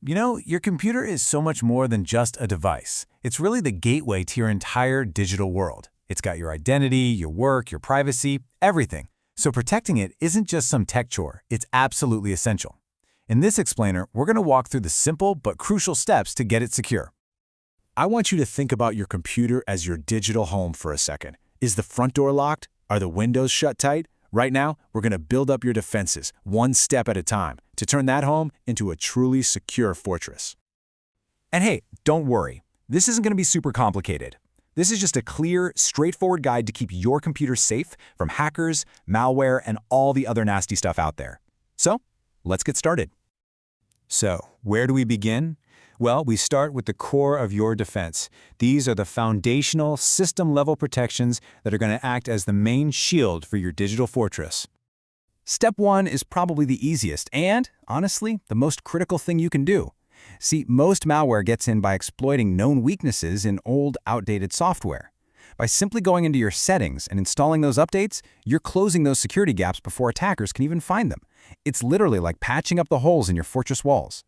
You know, your computer is so much more than just a device. It's really the gateway to your entire digital world. It's got your identity, your work, your privacy, everything. So protecting it isn't just some tech chore, it's absolutely essential. In this explainer, we're going to walk through the simple but crucial steps to get it secure. I want you to think about your computer as your digital home for a second. Is the front door locked? Are the windows shut tight? Right now, we're going to build up your defenses, one step at a time, to turn that home into a truly secure fortress. And hey, don't worry. This isn't going to be super complicated. This is just a clear, straightforward guide to keep your computer safe from hackers, malware, and all the other nasty stuff out there. So, let's get started. So, where do we begin? Well, we start with the core of your defense. These are the foundational, system-level protections that are going to act as the main shield for your digital fortress. Step 1 is probably the easiest and, honestly, the most critical thing you can do. See, most malware gets in by exploiting known weaknesses in old, outdated software. By simply going into your settings and installing those updates, you're closing those security gaps before attackers can even find them. It's literally like patching up the holes in your fortress walls.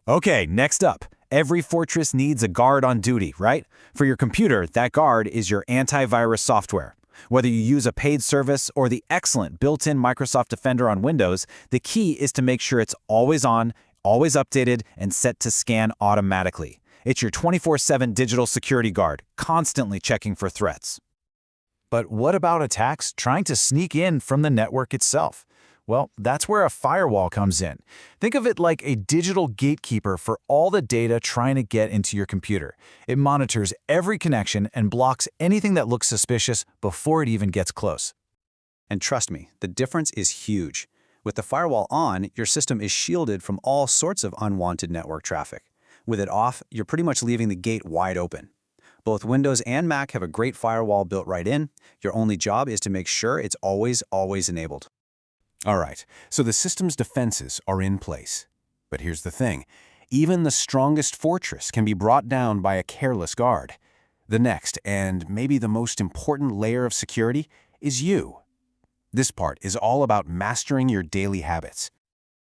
Okay, next up. Every fortress needs a guard on duty, right? For your computer, that guard is your antivirus software. Whether you use a paid service or the excellent built-in Microsoft Defender on Windows, the key is to make sure it's always on, always updated, and set to scan automatically. It's your 24/7 digital security guard, constantly checking for threats. But what about attacks trying to sneak in from the network itself? Well, that's where a firewall comes in. Think of it like a digital gatekeeper for all the data trying to get into your computer. It monitors every connection and blocks anything that looks suspicious before it even gets close. And trust me, the difference is huge. With the firewall on, your system is shielded from all sorts of unwanted network traffic. With it off, you're pretty much leaving the gate wide open. Both Windows and Mac have a great firewall built right in. Your only job is to make sure it's always enabled. All right, so the system's defenses are in place. But here's the thing. Even the strongest fortress can be brought down by a careless guard. The next, and maybe the most important layer of security, is you. This part is all about mastering your daily habits.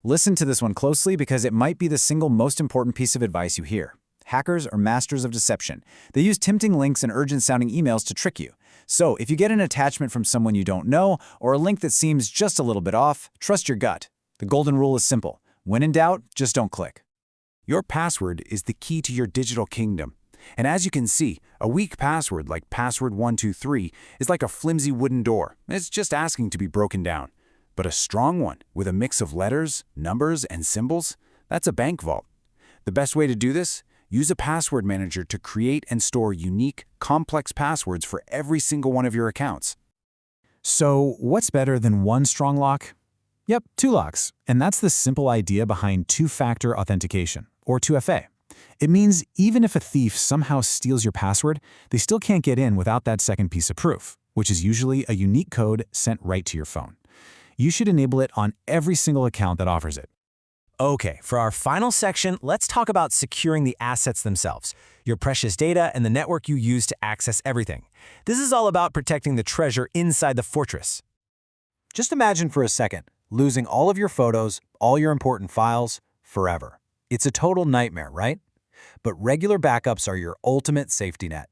Listen to this one closely because it might be the single most important piece of advice you hear. Hackers are masters of deception. They use tempting links and urgent-sounding emails to trick you. So if you get an attachment from someone you don't know or a link that seems just a little bit off, trust your gut. The golden rule is simple. When in doubt, just don't click. Your password is the key to your digital kingdom. And as you can see, a weak password like password123 is like a flimsy wooden door. It's just asking to be broken down. But a strong one with a mix of letters, numbers, and symbols, that's a bank vault. The best way to do this? Use a password manager to create and store unique, complex passwords for every single one of your accounts. So what's better than one strong lock? Yep, two locks. And that's the simple idea behind two-factor authentication, or 2FA. It means even if a thief somehow steals your password, they still can't get in without that second piece of proof, which is usually a unique code sent right to your phone. You should enable it on every single account that offers it. Okay, for our final section, let's talk about securing the assets themselves, your precious data and the network you use to access everything. This is all about protecting the treasure inside the fortress. Just imagine for a second losing all of your photos, all your important files, forever. It's a total nightmare, right? But regular backups are your ultimate safety net.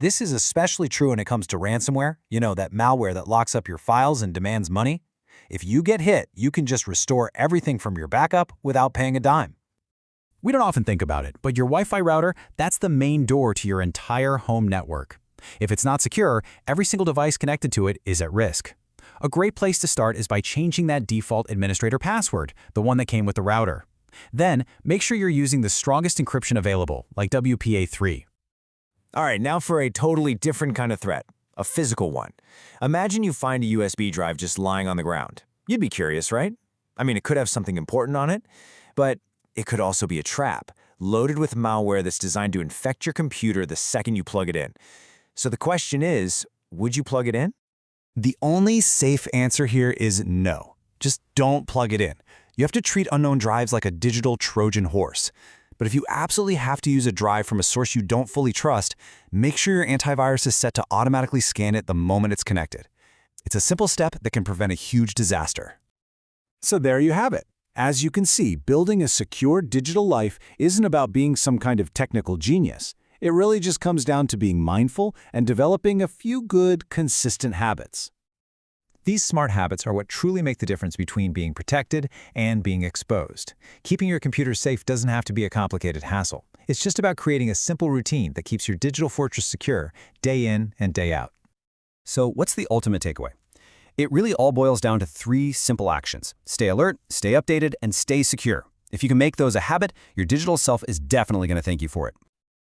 This is especially true when it comes to ransomware, you know, that malware that locks up your files and demands money. If you get hit, you can just restore everything from your backup without paying a dime. We don't often think about it, but your Wi-Fi router, that's the main door to your entire home network. If it's not secure, every single device connected to it is at risk. A great place to start is by changing that default administrator password, the one that came with the router. Then, make sure you're using the strongest encryption available, like WPA3. All right, now for a totally different kind of threat, a physical one. Imagine you find a USB drive just lying on the ground. You'd be curious, right? I mean, it could have something important on it, but it could also be a trap, loaded with malware that's designed to infect your computer the second you plug it in. So the question is, would you plug it in? The only safe answer here is no. Just don't plug it in. You have to treat unknown drives like a digital Trojan horse. But if you absolutely have to use a drive from a source you don't fully trust, make sure your antivirus is set to automatically scan it the moment it's connected. It's a simple step that can prevent a huge disaster. So there you have it. As you can see, building a secure digital life isn't about being some kind of technical genius. It really just comes down to being mindful and developing a few good, consistent habits. These smart habits are what truly make the difference between being protected and being exposed. Keeping your computer safe doesn't have to be a complicated hassle. It's just about creating a simple routine that keeps your digital fortress secure day in and day out. So what's the ultimate takeaway? It really all boils down to 3 simple actions. Stay alert, stay updated, and stay secure. If you can make those a habit, your digital self is definitely going to thank you for it.